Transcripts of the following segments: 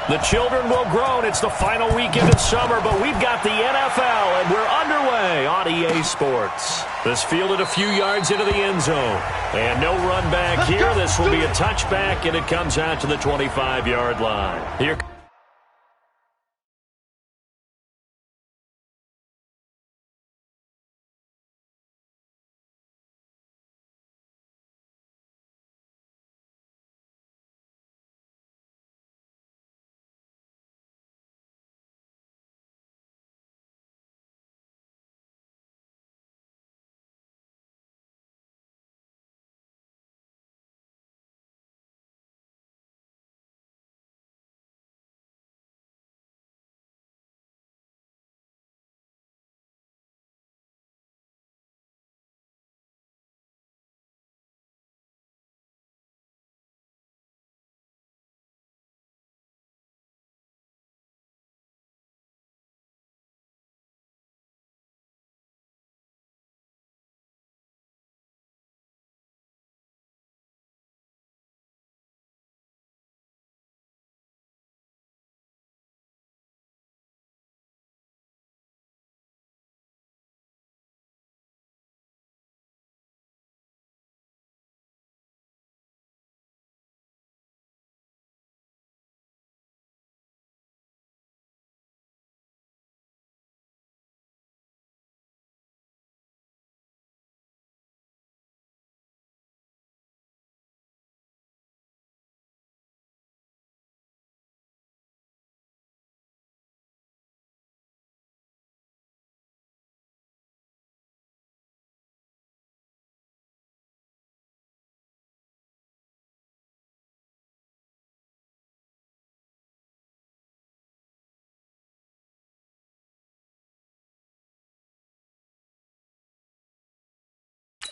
The children will groan. It's the final weekend of summer, but we've got the NFL, and we're underway on EA Sports. This fielded a few yards into the end zone. And no run back here. This will be a touchback, and it comes out to the 25-yard line. Here.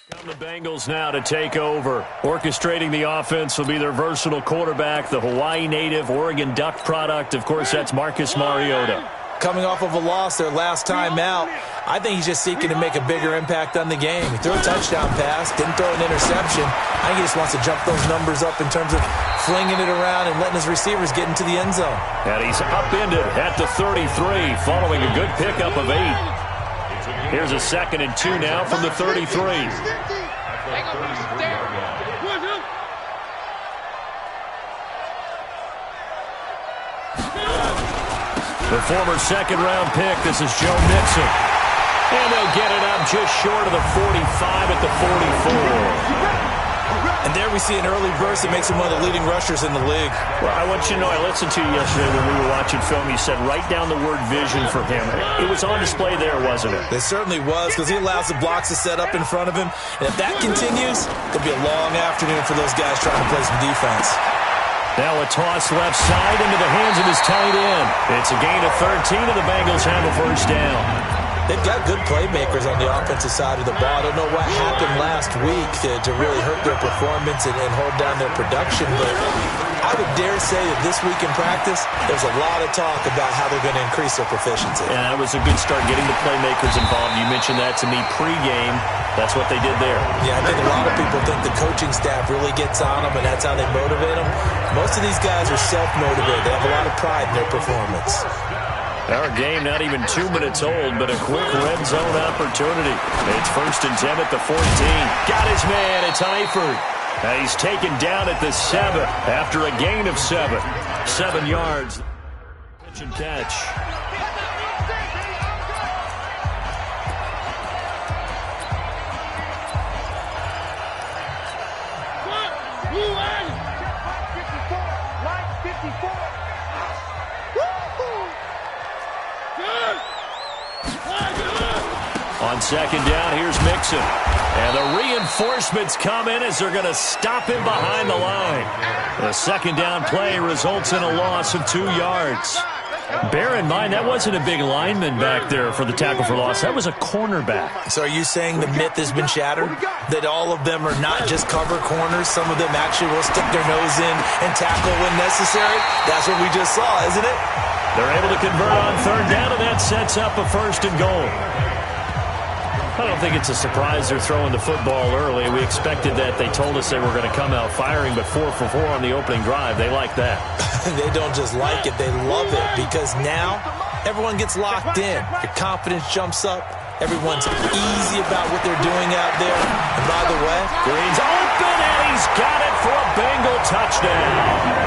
Come the Bengals now to take over. Orchestrating the offense will be their versatile quarterback, the Hawaii native, Oregon Duck product. Of course, that's Marcus Mariota. Coming off of a loss their last time out, I think he's just seeking to make a bigger impact on the game. He threw a touchdown pass, didn't throw an interception. I think he just wants to jump those numbers up in terms of flinging it around and letting his receivers get into the end zone. And he's upended at the 33 following a good pickup of 8. Here's a 2nd and 2 now from the 33. The former second-round pick, this is Joe Mixon. And they'll get it up just short of the 45 at the 44. And there we see an early burst that makes him one of the leading rushers in the league. Well, I want you to know, I listened to you yesterday when we were watching film. You said write down the word vision for him. It was on display there, wasn't it? It certainly was, because he allows the blocks to set up in front of him. And if that continues, it'll be a long afternoon for those guys trying to play some defense. Now a toss left side into the hands of his tight end. It's a gain of 13, and the Bengals have a first down. They've got good playmakers on the offensive side of the ball. I don't know what happened last week to really hurt their performance and hold down their production, but I would dare say that this week in practice, there's a lot of talk about how they're going to increase their proficiency. Yeah, that was a good start getting the playmakers involved. You mentioned that to me pregame. That's what they did there. Yeah, I think a lot of people think the coaching staff really gets on them, and that's how they motivate them. Most of these guys are self-motivated. They have a lot of pride in their performance. Our game not even 2 minutes old, but a quick red zone opportunity. It's 1st and 10 at the 14. Got his man. It's Eifert. He's taken down at the 7 after a gain of 7. 7 yards. Pitch and catch. On 2nd down, here's Mixon. And the reinforcements come in as they're going to stop him behind the line. The 2nd down play results in a loss of 2 yards. Bear in mind, that wasn't a big lineman back there for the tackle for loss. That was a cornerback. So are you saying the myth has been shattered? That all of them are not just cover corners? Some of them actually will stick their nose in and tackle when necessary? That's what we just saw, isn't it? They're able to convert on 3rd down, and that sets up a 1st and goal. I don't think it's a surprise they're throwing the football early. We expected that. They told us they were going to come out firing, but 4 for 4 on the opening drive. They like that. They don't just like it, they love it, because now everyone gets locked in. Your confidence jumps up. Everyone's easy about what they're doing out there. And by the way, Green's open, and he's got it for a Bengal touchdown.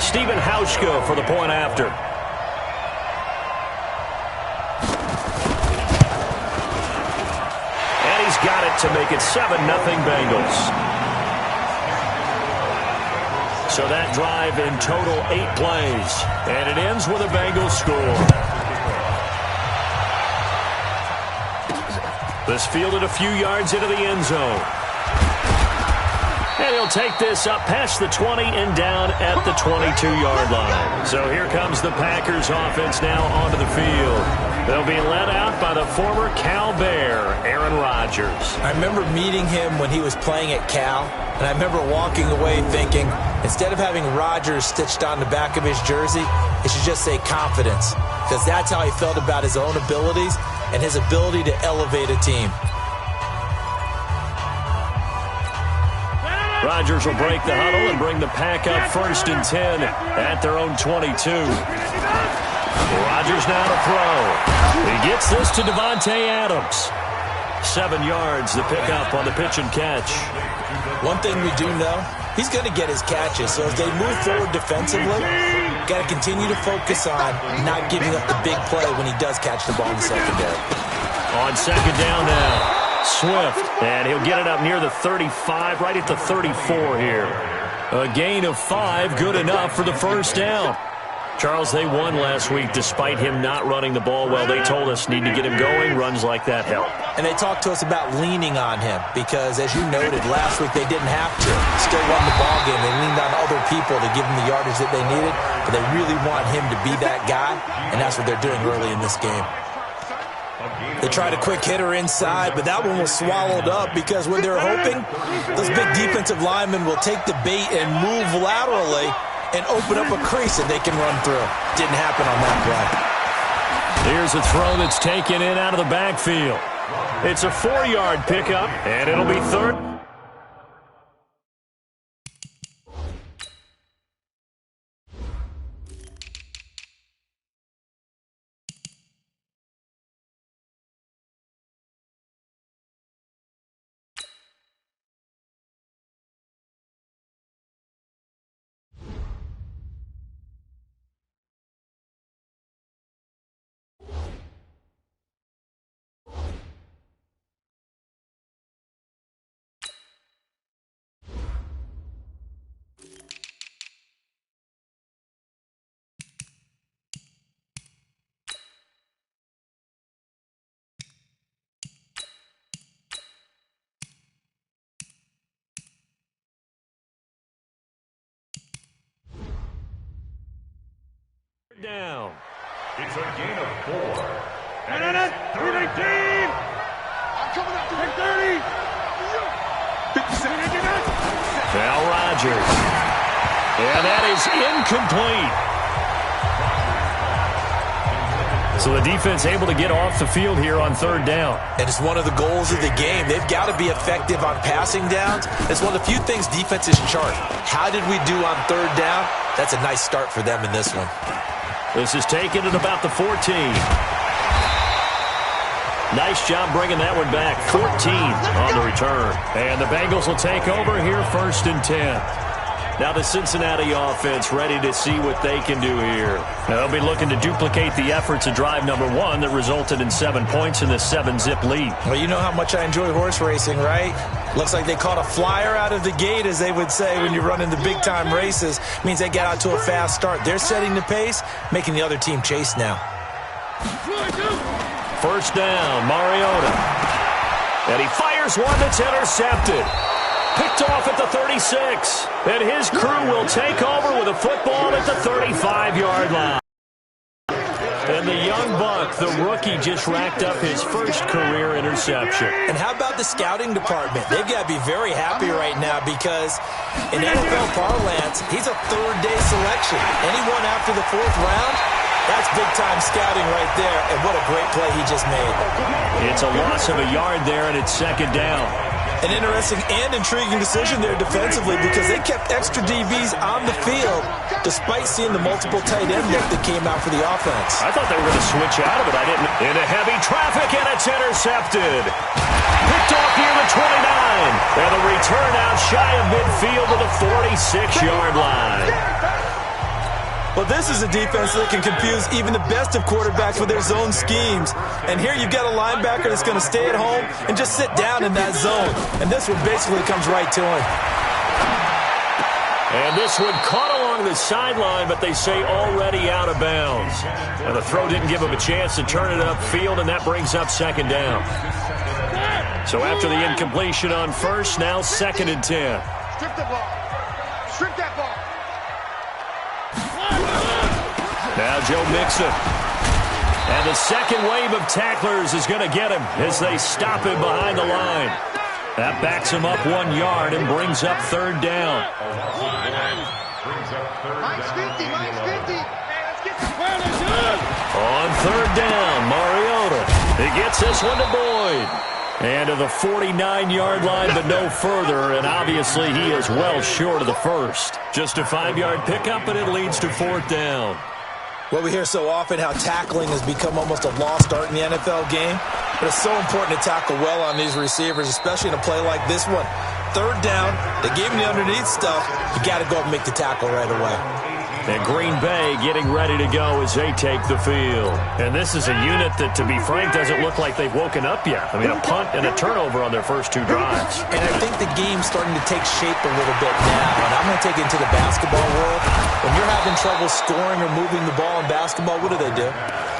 Stephen Hauschka for the point after. And he's got it to make it 7-0 Bengals. So that drive in total 8 plays. And it ends with a Bengals score. This fielded a few yards into the end zone. And he'll take this up past the 20 and down at the 22-yard line. So here comes the Packers offense now onto the field. They'll be led out by the former Cal Bear, Aaron Rodgers. I remember meeting him when he was playing at Cal, and I remember walking away thinking, instead of having Rodgers stitched on the back of his jersey, it should just say confidence, because that's how he felt about his own abilities and his ability to elevate a team. Rodgers will break the huddle and bring the Pack up 1st and 10 at their own 22. Rodgers now to throw. He gets this to Devontae Adams. 7 yards, the pickup on the pitch and catch. One thing we do know, he's going to get his catches. So as they move forward defensively, got to continue to focus on not giving up the big play when he does catch the ball in the secondary. On 2nd down now. Swift, and he'll get it up near the 35, right at the 34 here. A gain of 5, good enough for the first down. Charles, they won last week despite him not running the ball well. They told us need to get him going. Runs like that help. And they talked to us about leaning on him because, as you noted, last week they didn't have to. Still won the ball game. They leaned on other people to give them the yardage that they needed, but they really want him to be that guy, and that's what they're doing early in this game. They tried a quick hitter inside, but that one was swallowed up because when they're hoping those big defensive linemen will take the bait and move laterally and open up a crease that they can run through. Didn't happen on that play. Here's a throw that's taken in out of the backfield. It's a 4-yard pickup, and it'll be 3rd. Down. It's a gain of 4. And it's 3-19. I'm coming up to 30. 57. Now Rodgers. And that is incomplete. So the defense able to get off the field here on 3rd down. And it's one of the goals of the game. They've got to be effective on passing downs. It's one of the few things defenses chart. How did we do on 3rd down? That's a nice start for them in this one. This is taken at about the 14. Nice job bringing that one back. 14 on the return. And the Bengals will take over here 1st and 10. Now the Cincinnati offense ready to see what they can do here. Now they'll be looking to duplicate the efforts of drive number 1 that resulted in 7 points in the 7-zip lead. Well, you know how much I enjoy horse racing, right? Looks like they caught a flyer out of the gate, as they would say when you're running the big-time races. Means they get out to a fast start. They're setting the pace, making the other team chase now. 1st down, Mariota. And he fires one that's intercepted. Picked off at the 36. And his crew will take over with a football at the 35-yard line. And the young buck, the rookie, just racked up his first career interception. And how about the scouting department? They've got to be very happy right now because in NFL parlance, he's a 3rd-day selection. Anyone after the 4th round, That's big-time scouting right there, and what a great play he just made. It's a loss of a yard there, and it's second down. An interesting and intriguing decision there defensively because they kept extra DBs on the field despite seeing the multiple tight end look that came out for the offense. I thought they were going to switch out of it. I didn't. Into heavy traffic, and it's intercepted. Picked off near the 29. And the return out shy of midfield to the 46-yard line. Well, this is a defense that can confuse even the best of quarterbacks with their zone schemes. And here you've got a linebacker that's going to stay at home and just sit down in that zone. And this one basically comes right to him. And this one caught along the sideline, but they say already out of bounds. And the throw didn't give him a chance to turn it upfield, and that brings up second down. So after the incompletion on first, now second and 10. Strip the ball. Strip that ball. Now Joe Mixon. And the second wave of tacklers is going to get him as they stop him behind the line. That backs him up 1 yard and brings up third down. Mike's 50, Mike's 50. Let's get the plan. On third down, Mariota. He gets this one to Boyd. And to the 49-yard line, but no further. And obviously he is well short of the first. Just a 5-yard pickup, and it leads to fourth down. Well, we hear so often how tackling has become almost a lost art in the NFL game. But it's so important to tackle well on these receivers, especially in a play like this one. Third down, they gave him the underneath stuff. You got to go up and make the tackle right away. And Green Bay getting ready to go as they take the field. And this is a unit that, to be frank, doesn't look like they've woken up yet. I mean, a punt and a turnover on their first 2 drives. And I think the game's starting to take shape a little bit now. And I'm going to take it into the basketball world. When you're having trouble scoring or moving the ball in basketball, what do?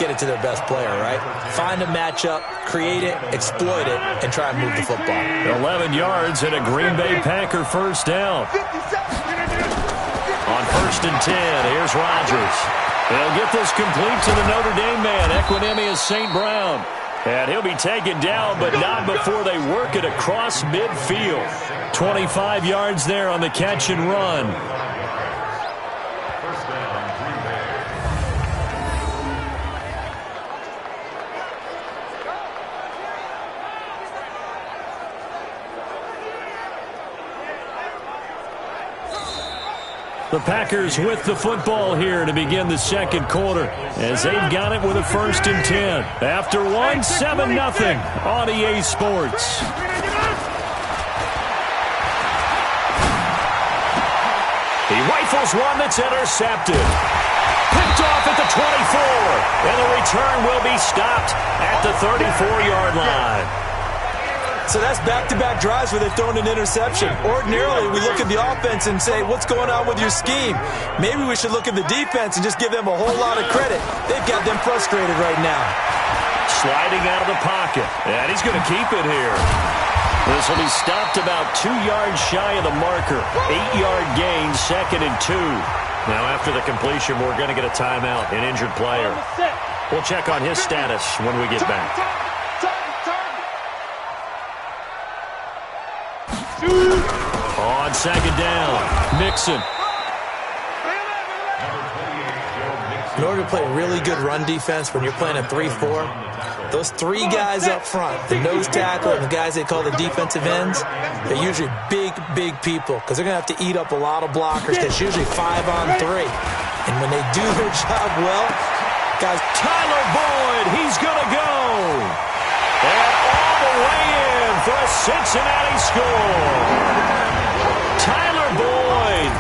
Get it to their best player, right? Find a matchup, create it, exploit it, and try and move the football. 11 yards and a Green Bay Packer first down. On first and 10, here's Rodgers. They'll get this complete to the Notre Dame man, Equinemius St. Brown. And he'll be taken down, but not before they work it across midfield. 25 yards there on the catch and run. The Packers with the football here to begin the second quarter as they've got it with a first and 10. After one, 7-0 on EA Sports. He rifles one that's intercepted. Picked off at the 24. And the return will be stopped at the 34-yard line. So that's back-to-back drives where they've thrown an interception. Ordinarily, we look at the offense and say, what's going on with your scheme? Maybe we should look at the defense and just give them a whole lot of credit. They've got them frustrated right now. Sliding out of the pocket. And he's going to keep it here. This will be stopped about 2 yards shy of the marker. 8-yard gain, second and 2. Now, after the completion, we're going to get a timeout, an injured player. We'll check on his status when we get back. On second down, Mixon. In order to play a really good run defense when you're playing a 3-4, those 3 guys up front, the nose tackle and the guys they call the defensive ends, they're usually big, big people because they're going to have to eat up a lot of blockers because it's usually 5-on-3. And when they do their job well, guys, Tyler Boyd, he's going to go. And all the way in for a Cincinnati score. Tyler Boyd,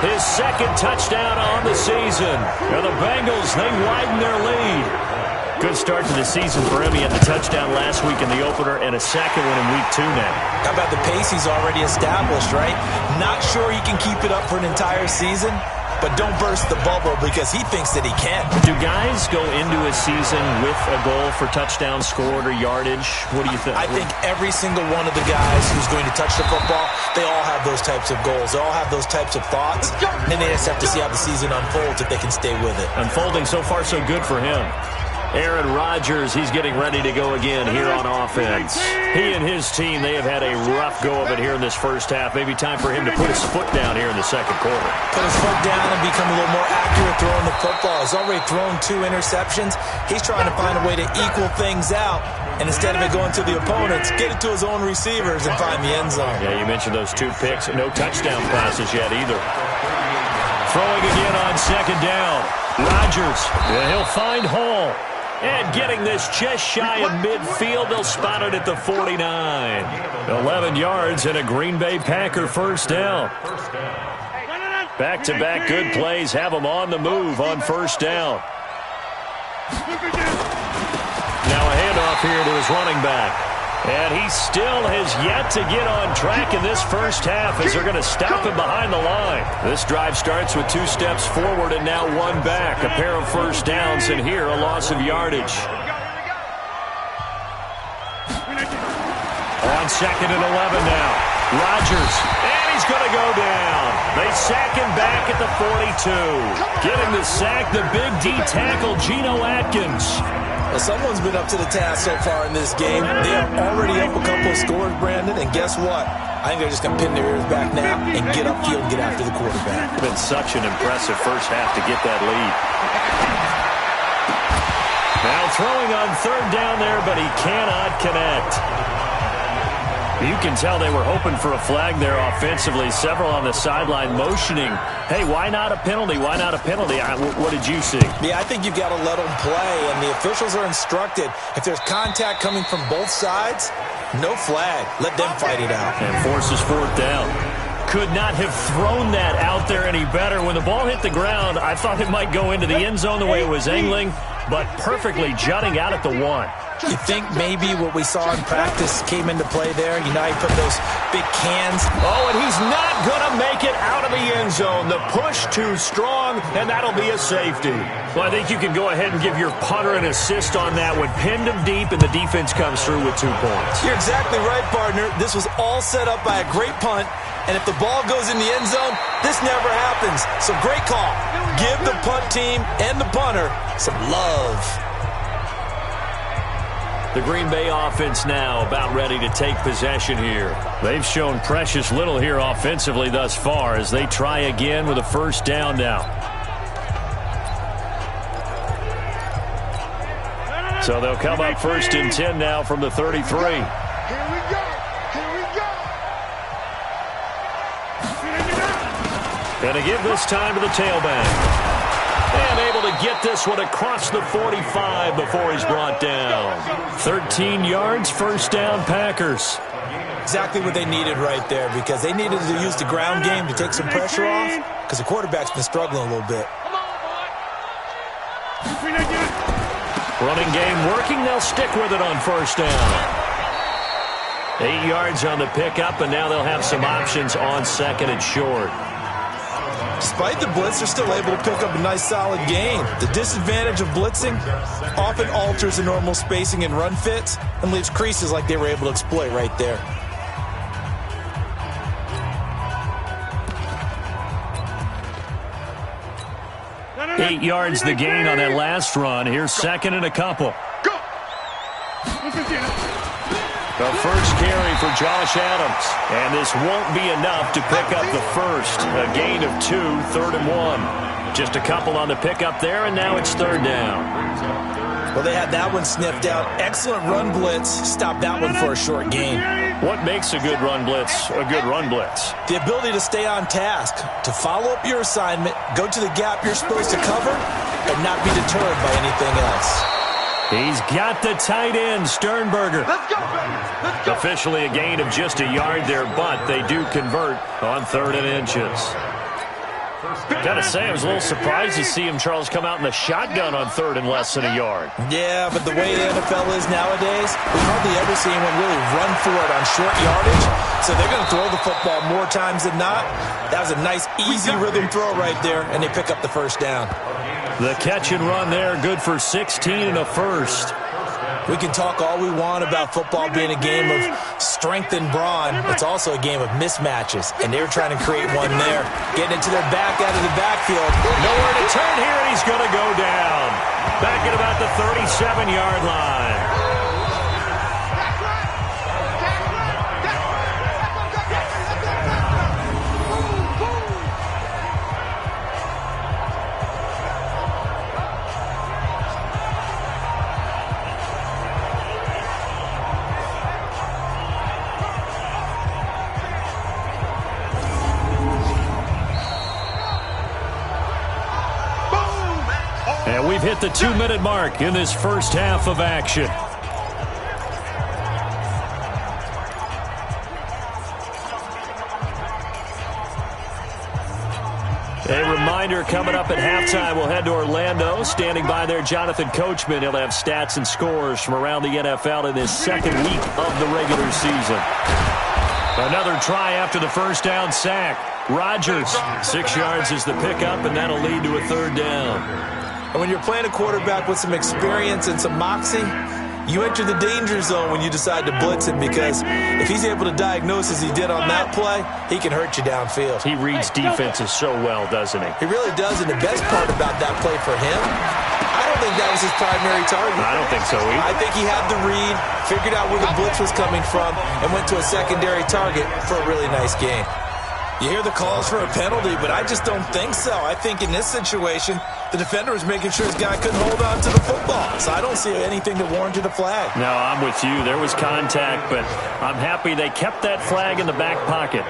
his second touchdown on the season. And the Bengals, they widen their lead. Good start to the season for him. He had the touchdown last week in the opener and a second one in week 2 now. How about the pace he's already established, right? Not sure he can keep it up for an entire season, but don't burst the bubble because he thinks that he can. Do guys go into a season with a goal for touchdown scored or yardage? What do you think? I think every single one of the guys who's going to touch the football, they all have those types of goals. They all have those types of thoughts. And then they just have to see how the season unfolds if they can stay with it. Unfolding so far so good for him. Aaron Rodgers, he's getting ready to go again here on offense. He and his team, they have had a rough go of it here in this first half. Maybe time for him to put his foot down here in the second quarter. Put his foot down and become a little more accurate throwing the football. He's already thrown 2 interceptions. He's trying to find a way to equal things out. And instead of it going to the opponents, get it to his own receivers and find the end zone. Yeah, you mentioned those 2 picks. No touchdown passes yet either. Throwing again on second down. Rodgers, he'll find Hall. And getting this just shy of midfield, they'll spot it at the 49. 11 yards and a Green Bay Packer first down. Back-to-back good plays have them on the move on first down. Now a handoff here to his running back. And he still has yet to get on track in this first half as they're going to stop him behind the line. This drive starts with 2 steps forward and now 1 back. A pair of first downs, and here a loss of yardage. On second and 11 now. Rodgers, and he's going to go down. They sack him back at the 42. Getting the sack, the big D tackle, Geno Atkins. Well, someone's been up to the task so far in this game. They are already up a couple of scores, Brandon, and guess what? I think they're just going to pin their ears back now and get upfield and get after the quarterback. It's been such an impressive first half to get that lead. Now throwing on third down there, but he cannot connect. You can tell they were hoping for a flag there offensively. Several on the sideline motioning, hey, why not a penalty? Why not a penalty? What did you see? Yeah, I think you've got to let them play, and the officials are instructed. If there's contact coming from both sides, no flag. Let them fight it out. And forces fourth down. Could not have thrown that out there any better. When the ball hit the ground, I thought it might go into the end zone the way it was angling, but perfectly jutting out at the 1. You think maybe what we saw in practice came into play there? You know, he put those big cans. Oh, and he's not going to make it out of the end zone. The push too strong, and that'll be a safety. Well, I think you can go ahead and give your punter an assist on that one. Pinned him deep, and the defense comes through with 2 points. You're exactly right, partner. This was all set up by a great punt, and if the ball goes in the end zone, this never happens. So great call. Give the punt team and the punter some love. The Green Bay offense now about ready to take possession here. They've shown precious little here offensively thus far as they try again with a first down now. So they'll come up first and 10 now from the 33. Here we go. Going to give this time to the tailback. And able to get this one across the 45 before he's brought down. 13 yards, first down, Packers. Exactly what they needed right there, because they needed to use the ground game to take some pressure off, because the quarterback's been struggling a little bit. Running game working. They'll stick with it on first down. 8 yards on the pickup, and now they'll have some options on second and short. Despite the blitz, they're still able to pick up a nice solid gain. The disadvantage of blitzing often alters the normal spacing and run fits and leaves creases like they were able to exploit right there. Eight yards the gain on that last run. Here's second and a couple. The first carry for Josh Adams. And this won't be enough to pick up the first. A gain of 2, 3rd and 1. Just a couple on the pickup there, and now it's third down. Well, they had that one sniffed out. Excellent run blitz. Stopped that one for a short gain. What makes a good run blitz a good run blitz? The ability to stay on task, to follow up your assignment, go to the gap you're supposed to cover, and not be deterred by anything else. He's got the tight end, Sternberger. Let's go, baby. Let's go. Officially a gain of just a yard there, but they do convert on 3rd and inches. Gotta say, I was a little surprised to see him, Charles, come out in the shotgun on 3rd and less than a yard. Yeah, but the way the NFL is nowadays, we hardly ever see anyone really run for it on short yardage. So they're going to throw the football more times than not. That was a nice, easy rhythm throw right there, and they pick up the first down. The catch and run there, good for 16 and a first. We can talk all we want about football being a game of strength and brawn. It's also a game of mismatches, and they were trying to create one there. Getting it to their back out of the backfield. Nowhere to turn here, and he's going to go down. back at about the 37-yard line. And we've hit the 2-minute mark in this first half of action. A reminder, coming up at halftime, we'll head to Orlando. Standing by there, Jonathan Coachman. He'll have stats and scores from around the NFL in this second week of the regular season. Another try after the first down sack. Rodgers, 6 yards is the pickup, and that'll lead to a third down. And when you're playing a quarterback with some experience and some moxie, you enter the danger zone when you decide to blitz him, because if he's able to diagnose as he did on that play, he can hurt you downfield. He reads defenses so well, doesn't he? He really does, and the best part about that play for him, I don't think that was his primary target. I don't think so either. I think he had the read, figured out where the blitz was coming from, and went to a secondary target for a really nice gain. You hear the calls for a penalty, but I just don't think so. I think in this situation, the defender was making sure his guy couldn't hold on to the football. So I don't see anything that warranted a flag. No, I'm with you. There was contact, but I'm happy they kept that flag in the back pocket.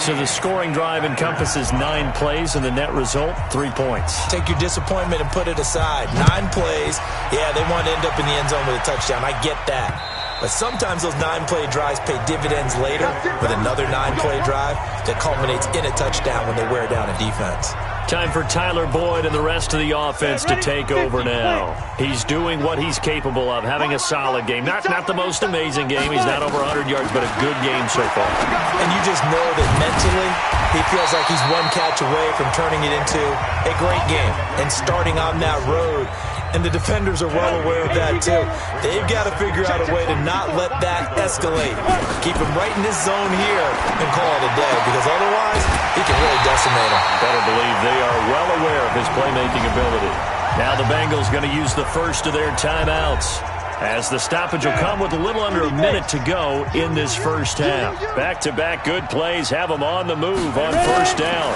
So the scoring drive encompasses 9 plays, and the net result, 3 points. Take your disappointment and put it aside. 9 plays. Yeah, they want to end up in the end zone with a touchdown. I get that. But sometimes those 9-play drives pay dividends later with another 9-play drive that culminates in a touchdown when they wear down a defense. Time for Tyler Boyd and the rest of the offense to take over now. He's doing what he's capable of, having a solid game. Not the most amazing game. He's not over 100 yards, but a good game so far. And you just know that mentally he feels like he's one catch away from turning it into a great game and starting on that road. And the defenders are well aware of that, too. They've got to figure out a way to not let that escalate. Keep him right in this zone here and call it a day, because otherwise he can really decimate him. Better believe they are well aware of his playmaking ability. Now the Bengals going to use the first of their timeouts, as the stoppage will come with a little under a minute to go in this first half. Back-to-back good plays have them on the move on first down.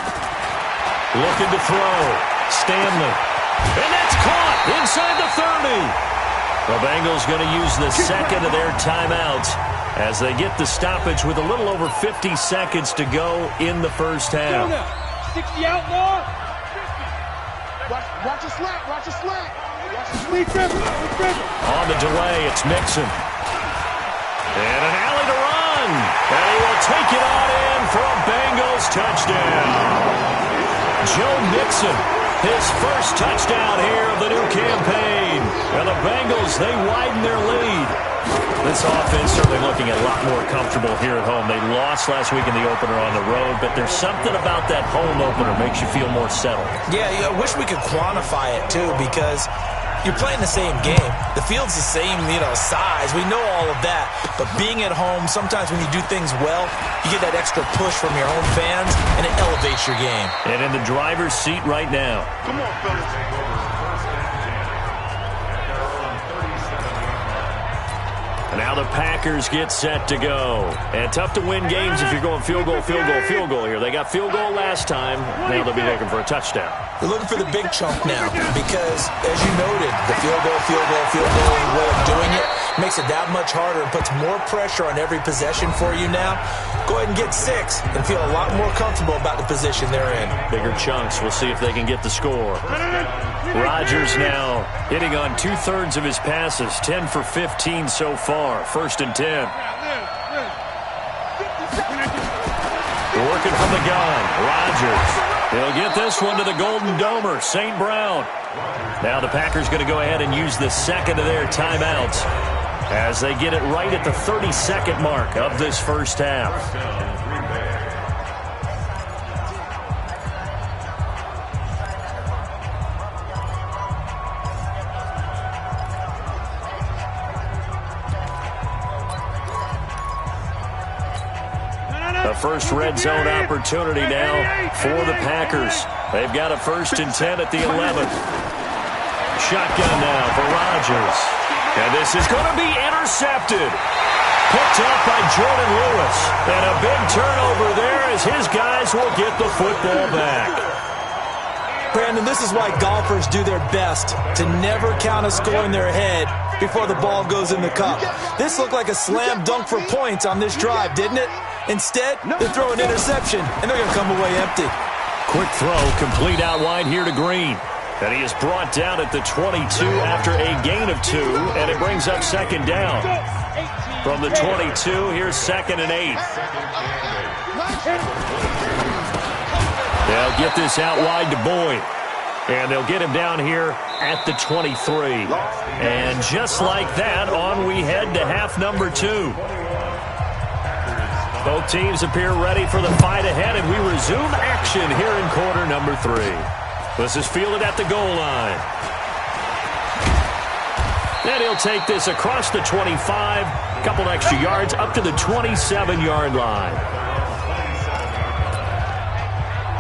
Looking to throw. Stanley. And that's caught inside the 30. The Bengals going to use the second of their timeouts as they get the stoppage with a little over 50 seconds to go in the first half. 60 out more. Watch a slant. Watch a slant. On the delay, it's Mixon. And an alley to run. And he will take it on in for a Bengals touchdown. Joe Mixon. His first touchdown here of the new campaign. And the Bengals, they widen their lead. This offense certainly looking a lot more comfortable here at home. They lost last week in the opener on the road, but there's something about that home opener makes you feel more settled. Yeah, I wish we could quantify it, too, because you're playing the same game. The field's the same, size. We know all of that. But being at home, sometimes when you do things well, you get that extra push from your home fans, and it elevates your game. And in the driver's seat right now. Come on, fellas. Now the Packers get set to go. And tough to win games if you're going field goal here. They got field goal last time. Now they'll be looking for a touchdown. They're looking for the big chunk now because, as you noted, the field goal way of doing it makes it that much harder and puts more pressure on every possession for you now. Go ahead and get 6 and feel a lot more comfortable about the position they're in. Bigger chunks. We'll see if they can get the score. Rodgers now hitting on 2/3 of his passes. 10 for 15 so far. 1st and 10. Working from the gun. Rodgers. He'll get this one to the Golden Domer, St. Brown. Now the Packers going to go ahead and use the second of their timeouts as they get it right at the 30-second mark of this first half. The first red zone opportunity now for the Packers. They've got a 1st and 10 at the 11. Shotgun now for Rodgers. And this is going to be intercepted. Picked up by Jordan Lewis. And a big turnover there as his guys will get the football back. Brandon, this is why golfers do their best to never count a score in their head before the ball goes in the cup. This looked like a slam dunk for points on this drive, didn't it? Instead, they throw an interception, and they're going to come away empty. Quick throw, complete out wide here to Green. And he is brought down at the 22 after a gain of 2, and it brings up second down. From the 22, here's 2nd and 8. They'll get this out wide to Boyd. And they'll get him down here at the 23. And just like that, on we head to half number 2. Both teams appear ready for the fight ahead, and we resume action here in quarter number 3. This is fielded at the goal line. And he'll take this across the 25, a couple extra yards up to the 27-yard line.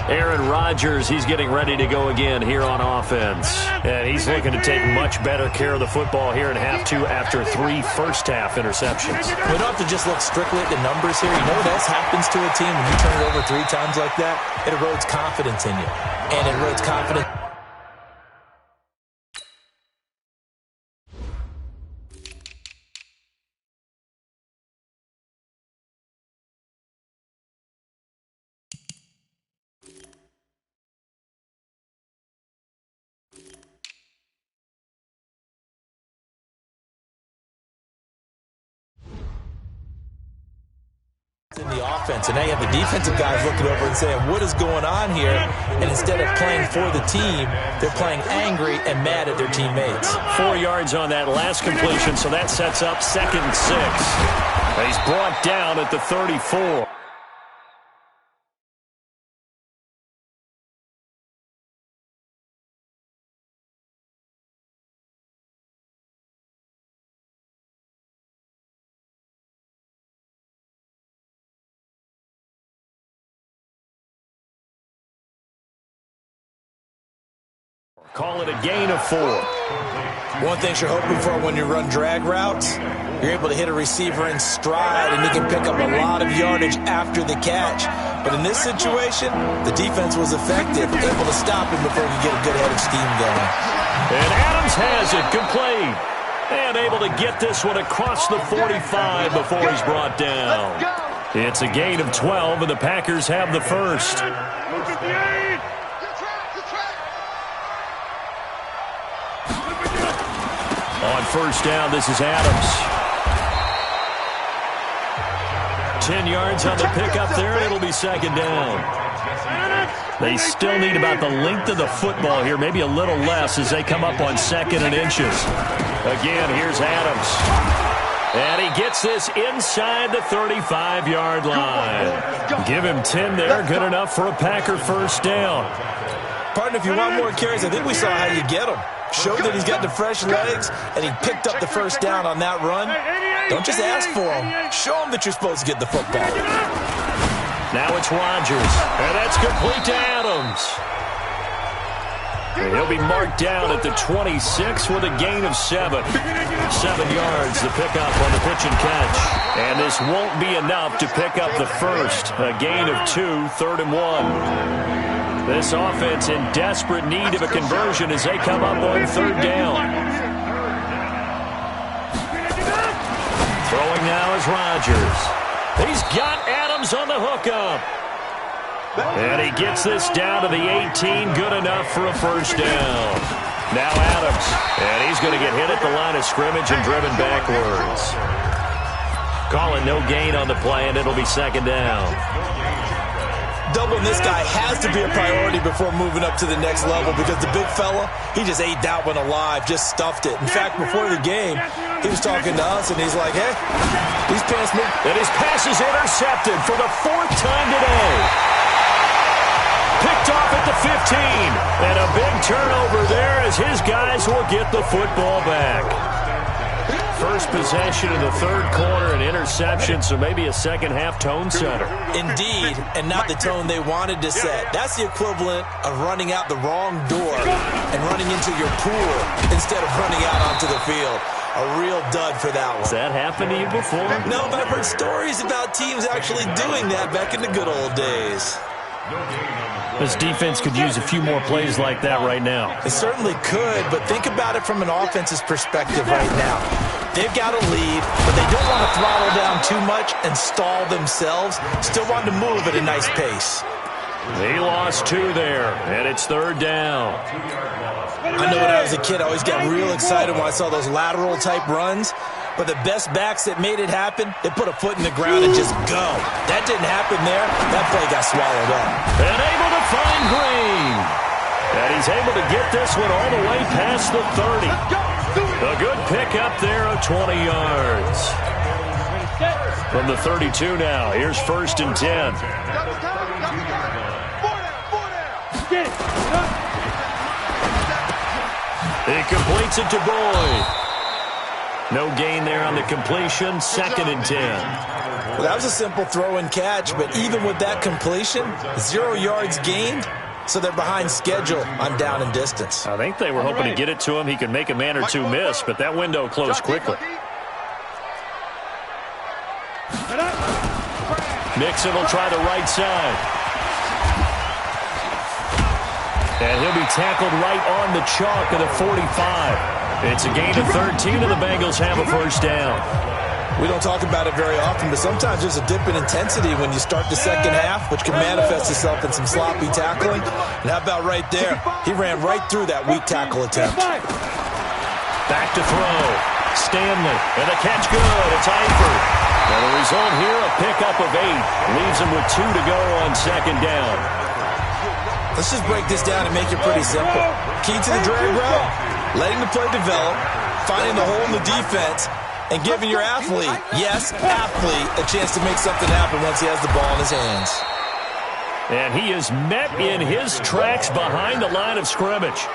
Aaron Rodgers, he's getting ready to go again here on offense. And he's looking to take much better care of the football here in half 2 after 3 first-half interceptions. We don't have to just look strictly at the numbers here. You know what else happens to a team when you turn it over 3 times like that? It erodes confidence in you. And it erodes confidence. In the offense, and now you have the defensive guys looking over and saying, what is going on here? And instead of playing for the team, they're playing angry and mad at their teammates. 4 yards on that last completion, so that sets up 2nd and 6. And he's brought down at the 34. Call it a gain of 4. One thing you're hoping for when you run drag routes, you're able to hit a receiver in stride, and you can pick up a lot of yardage after the catch. But in this situation, the defense was effective, able to stop him before he could get a good head of steam going. And Adams has it complete. And able to get this one across the 45 before he's brought down. It's a gain of 12, and the Packers have the first. On first down, this is Adams. 10 yards on the pickup there, and it'll be second down. They still need about the length of the football here, maybe a little less as they come up on 2nd and inches. Again, here's Adams. And he gets this inside the 35-yard line. Give him 10 there, good enough for a Packer first down. Partner, if you want more carries, I think we saw how you get them. Showed that he's got the fresh legs, and he picked up the first down on that run. Don't just ask for him. Show him that you're supposed to get the football. Now it's Rodgers, and that's complete to Adams. And he'll be marked down at the 26 with a gain of 7. 7 yards, the pickup on the pitch and catch. And this won't be enough to pick up the first. A gain of 2, 3rd and 1. This offense in desperate need of a conversion as they come up on 3rd down. Throwing now is Rodgers. He's got Adams on the hookup. And he gets this down to the 18, good enough for a first down. Now Adams, and he's going to get hit at the line of scrimmage and driven backwards. Calling no gain on the play, and it'll be second down. Doubling this guy has to be a priority before moving up to the next level because the big fella, he just ate that one alive, just stuffed it. In fact, before the game, he was talking to us, and he's like, hey, these pants move. And his pass is intercepted for the 4th time today. Picked off at the 15. And a big turnover there as his guys will get the football back. first possession in the third quarter, an interception, so maybe a second-half tone setter. Indeed, and not the tone they wanted to set. That's the equivalent of running out the wrong door and running into your pool instead of running out onto the field. A real dud for that one. Has that happened to you before? No, but I've heard stories about teams actually doing that back in the good old days. This defense could use a few more plays like that right now. It certainly could, but think about it from an offense's perspective right now. They've got a lead, but they don't want to throttle down too much and stall themselves. Still want to move at a nice pace. He lost 2 there, and it's third down. I know when I was a kid, I always got real excited when I saw those lateral-type runs. But the best backs that made it happen, they put a foot in the ground and just go. That didn't happen there. That play got swallowed up. And able to find Green. And he's able to get this one all the way past the 30. A good pickup there of 20 yards. From the 32 now, here's 1st and 10. He completes it to Boyd. No gain there on the completion, 2nd and 10. Well, that was a simple throw and catch, but even with that completion, 0 yards gained, so they're behind schedule on down and distance. I think they were hoping to get it to him. He could make a man or two miss, but that window closed quickly. Mixon will try the right side. And he'll be tackled right on the chalk of the 45. It's a gain of 13, and the Bengals have a first down. We don't talk about it very often, but sometimes there's a dip in intensity when you start the second half, which can manifest itself in some sloppy tackling. And how about right there? He ran right through that weak tackle attempt. Back to throw. Stanley, and the catch good. It's Eifert. And the result here, a pickup of 8. Leaves him with 2 to go on second down. Let's just break this down and make it pretty simple. Key to the drag route, letting the play develop, finding the hole in the defense, and giving your athlete, yes, athlete, a chance to make something happen once he has the ball in his hands. And he is met in his tracks behind the line of scrimmage.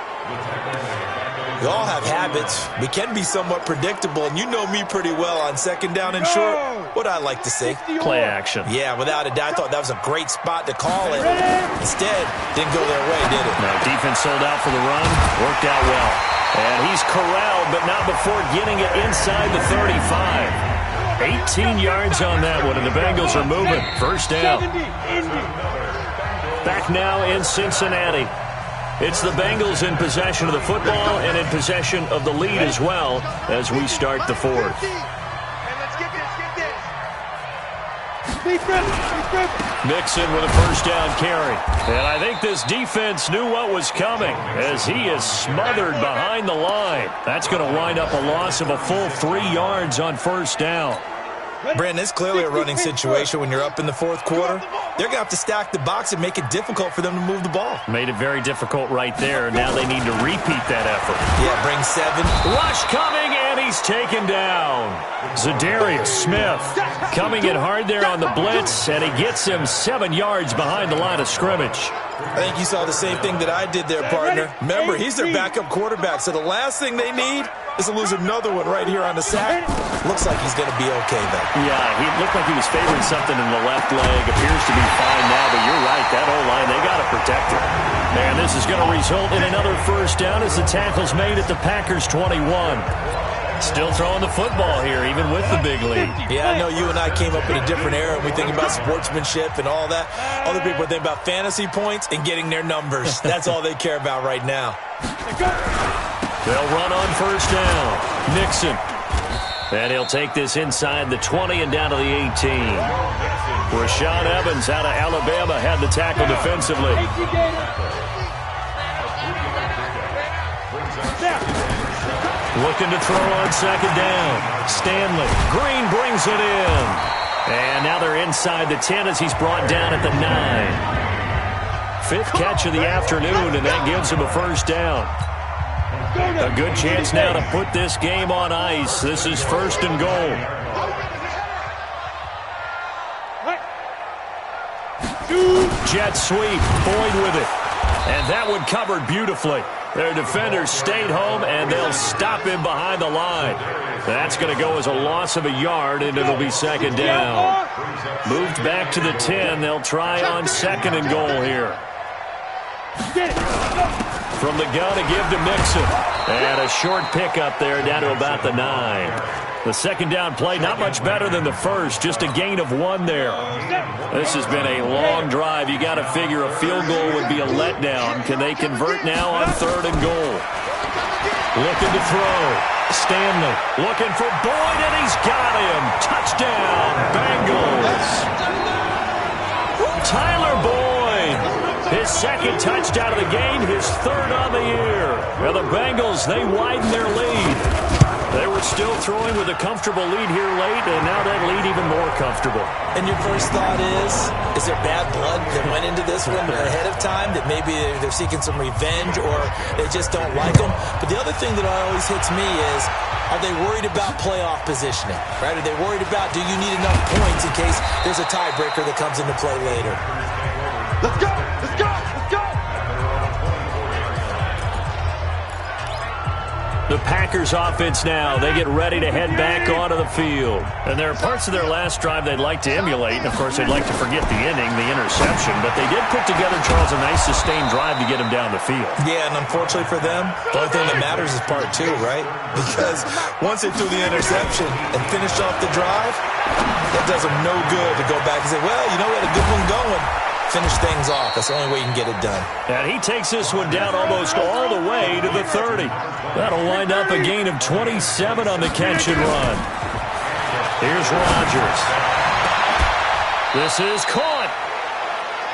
We all have habits. We can be somewhat predictable, and you know me pretty well on second down and short. What I like to see. Play action. Yeah, without a doubt, I thought that was a great spot to call it. Instead, didn't go their way, did it? Now, defense sold out for the run. Worked out well. And he's corralled, but not before getting it inside the 35. 18 yards on that one, and the Bengals are moving. First down. Back now in Cincinnati. It's the Bengals in possession of the football and in possession of the lead as well as we start the fourth. Mixon with a first down carry. And I think this defense knew what was coming as he is smothered behind the line. That's going to wind up a loss of a full 3 yards on first down. Brandon, it's clearly a running situation when you're up in the fourth quarter. They're going to have to stack the box and make it difficult for them to move the ball. Made it very difficult right there. Now they need to repeat that effort. Yeah, bring 7. Rush coming, and he's taken down. Zadarius Smith coming in hard there on the blitz, and he gets him 7 yards behind the line of scrimmage. I think you saw the same thing that I did there, partner. Remember, he's their backup quarterback, so the last thing they need is to lose another one right here on the sack. Looks like he's going to be okay, though. Yeah, he looked like he was favoring something in the left leg. Appears to be fine now, but you're right. That O-line, they got to protect it. And this is going to result in another first down as the tackle's made at the Packers' 21. Still throwing the football here, even with the big lead. Yeah, I know you and I came up in a different era, and we think about sportsmanship and all that. Other people think about fantasy points and getting their numbers. That's all they care about right now. They'll run on first down. Mixon. And he'll take this inside the 20 and down to the 18. Rashaan Evans out of Alabama had the tackle defensively. Looking to throw on second down. Stanley. Green brings it in. And now they're inside the 10 as he's brought down at the 9. 5th catch of the afternoon, and that gives him a first down. A good chance now to put this game on ice. This is 1st and goal. Jet sweep. Boyd with it. And that one covered beautifully. Their defenders stayed home, and they'll stop him behind the line. That's going to go as a loss of a yard, and it'll be second down. Moved back to the 10. They'll try on second and goal here. From the gun, a give to Mixon. And a short pickup there down to about the 9. The second down play, not much better than the first, just a gain of 1 there. This has been a long drive. You got to figure a field goal would be a letdown. Can they convert now on third and goal? Looking to throw. Stanley looking for Boyd, and he's got him. Touchdown, Bengals. Tyler Boyd, his second touchdown of the game, his third on the year. Now the Bengals, they widen their lead. They were still throwing with a comfortable lead here late, and now that lead even more comfortable. And your first thought is there bad blood that went into this one ahead of time, that maybe they're seeking some revenge or they just don't like them? But the other thing that always hits me is, are they worried about playoff positioning? Right? Are they worried about, do you need enough points in case there's a tiebreaker that comes into play later? Let's go! Let's go! Let's go! The Packers offense now, they get ready to head back onto the field. And there are parts of their last drive they'd like to emulate. And, of course, they'd like to forget the inning, the interception. But they did put together, Charles, a nice sustained drive to get him down the field. Yeah, and unfortunately for them, the only thing that matters is part 2, right? Because once they threw the interception and finished off the drive, that does them no good to go back and say, well, you know, we had a good one going. Finish things off. That's the only way you can get it done. And he takes this one down almost all the way to the 30. That'll wind up a gain of 27 on the catch and run. Here's Rodgers. This is caught.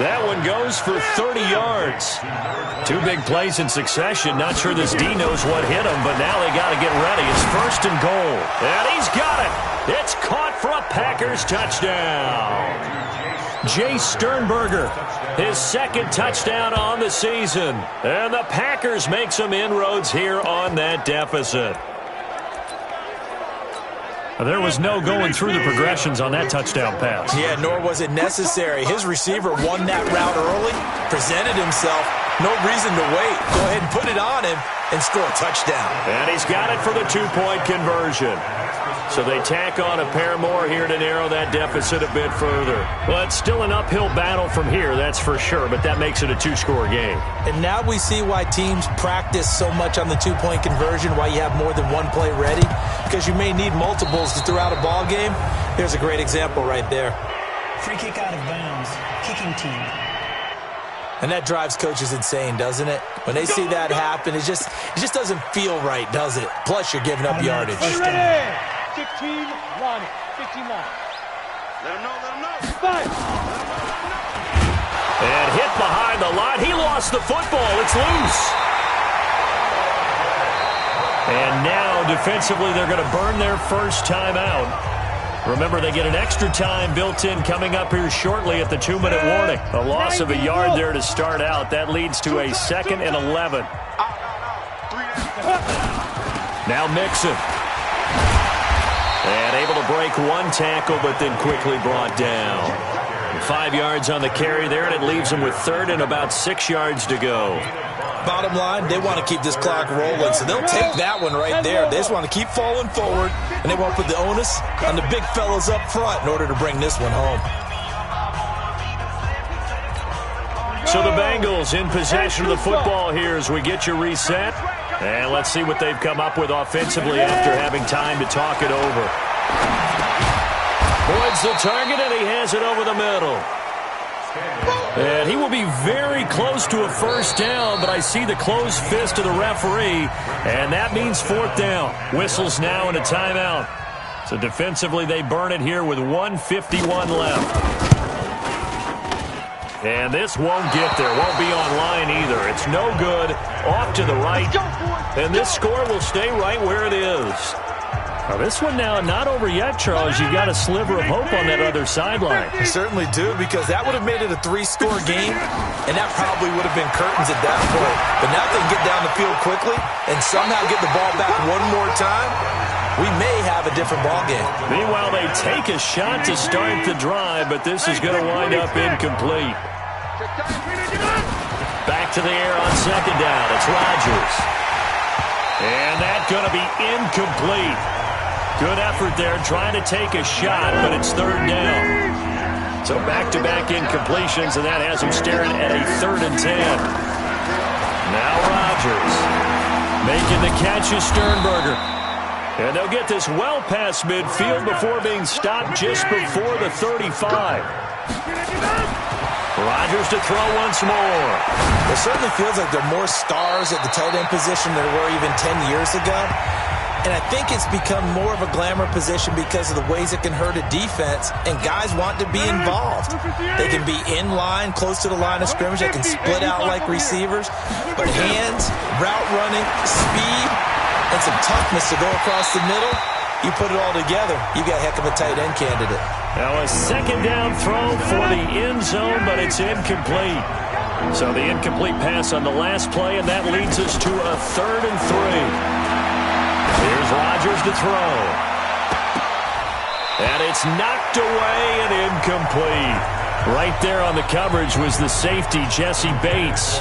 That one goes for 30 yards. 2 big plays in succession. Not sure this D knows what hit him, but now they got to get ready. It's first and goal. And he's got it. It's caught for a Packers touchdown. Jay Sternberger, his second touchdown on the season. And the Packers make some inroads here on that deficit. There was no going through the progressions on that touchdown pass. Yeah, nor was it necessary. His receiver won that route early, presented himself. No reason to wait. Go ahead and put it on him and score a touchdown. And he's got it for the 2-point conversion. So they tack on a pair more here to narrow that deficit a bit further. Well, it's still an uphill battle from here, that's for sure, but that makes it a 2-score game. And now we see why teams practice so much on the 2-point conversion, why you have more than one play ready, because you may need multiples to throw out a ball game. Here's a great example right there. Free kick out of bounds, kicking team. And that drives coaches insane, doesn't it? When they see that happen, it just doesn't feel right, does it? Plus, you're giving up yardage. Ready! 16 line. 16 line. Let him know, let him know. 5. And hit behind the line. He lost the football. It's loose. And now, defensively, they're going to burn their first timeout. Remember, they get an extra time built in coming up here shortly at the 2-minute warning. A loss of a yard there to start out. That leads to a 2nd and 11. Now Mixon. And able to break one tackle, but then quickly brought down. 5 yards on the carry there, and it leaves them with 3rd and about 6 yards to go. Bottom line, they want to keep this clock rolling, so they'll take that one right there. They just want to keep falling forward, and they won't put the onus on the big fellas up front in order to bring this one home. So the Bengals in possession of the football here as we get you reset. And let's see what they've come up with offensively after having time to talk it over. Boyd's the target, and he has it over the middle. And he will be very close to a first down, but I see the closed fist of the referee, and that means 4th down. Whistles now and a timeout. So defensively, they burn it here with 1:51 left. And this won't get there. Won't be online either. It's no good. Off to the right. And this score will stay right where it is. Now this one now not over yet, Charles. You've got a sliver of hope on that other sideline. You certainly do, because that would have made it a 3-score game, and that probably would have been curtains at that point. But now if they can get down the field quickly and somehow get the ball back one more time, we may have a different ball game. Meanwhile, they take a shot to start the drive, but this is going to wind up incomplete. Back to the air on 2nd down. It's Rodgers. And that's going to be incomplete. Good effort there, trying to take a shot, but it's third down. So back-to-back incompletions, and that has him staring at a 3rd and 10. Now Rodgers making the catch is Sternberger. And they'll get this well past midfield before being stopped just before the 35. Rodgers to throw once more. It certainly feels like there are more stars at the tight end position than there were even 10 years ago. And I think it's become more of a glamour position because of the ways it can hurt a defense, and guys want to be involved. They can be in line, close to the line of scrimmage. They can split out like receivers. But hands, route running, speed, and some toughness to go across the middle, you put it all together, you got a heck of a tight end candidate. Now a 2nd down throw for the end zone, but it's incomplete. So the incomplete pass on the last play, and that leads us to a 3rd and 3. Here's Rodgers to throw. And it's knocked away and incomplete. Right there on the coverage was the safety, Jesse Bates.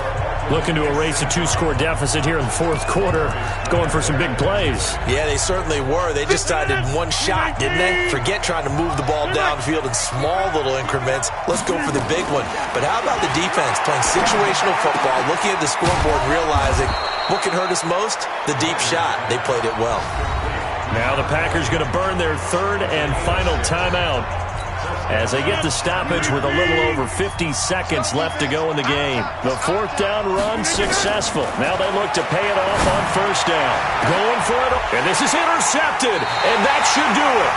Looking to erase a 2-score deficit here in the 4th quarter. Going for some big plays. Yeah, they certainly were. They just did one shot, didn't they? Forget trying to move the ball downfield in small little increments. Let's go for the big one. But how about the defense playing situational football, looking at the scoreboard and realizing what can hurt us most? The deep shot. They played it well. Now the Packers going to burn their 3rd and final timeout as they get the stoppage with a little over 50 seconds left to go in the game. The 4th down run successful. Now they look to pay it off on 1st down. Going for it. And this is intercepted. And that should do it.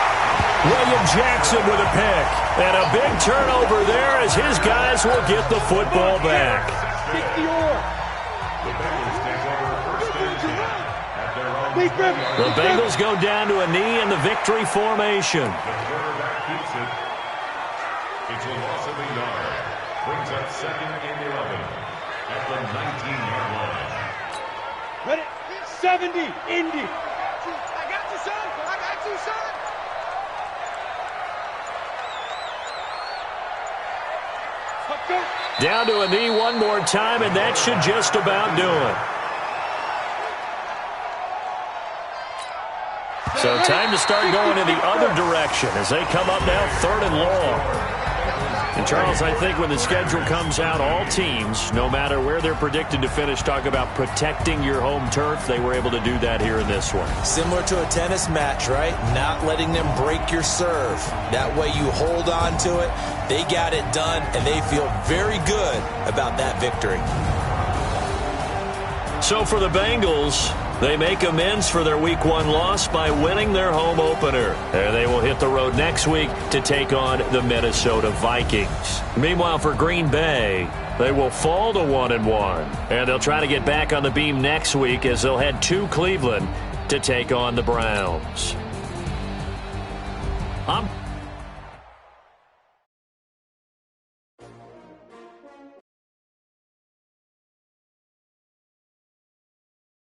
William Jackson with a pick. And a big turnover there as his guys will get the football back. The Bengals go down to a knee in the victory formation. It's a loss of a yard. Brings up 2nd and 11 at the 19-yard line. Ready? 70, Indy. I got you, son. I got you, son. Down to a knee one more time, and that should just about do it. So time to start going in the other direction as they come up now 3rd and long. And, Charles, I think when the schedule comes out, all teams, no matter where they're predicted to finish, talk about protecting your home turf. They were able to do that here in this one. Similar to a tennis match, right? Not letting them break your serve. That way you hold on to it. They got it done, and they feel very good about that victory. So for the Bengals, they make amends for their Week 1 loss by winning their home opener. And they will hit the road next week to take on the Minnesota Vikings. Meanwhile, for Green Bay, they will fall to 1-1. And they'll try to get back on the beam next week as they'll head to Cleveland to take on the Browns.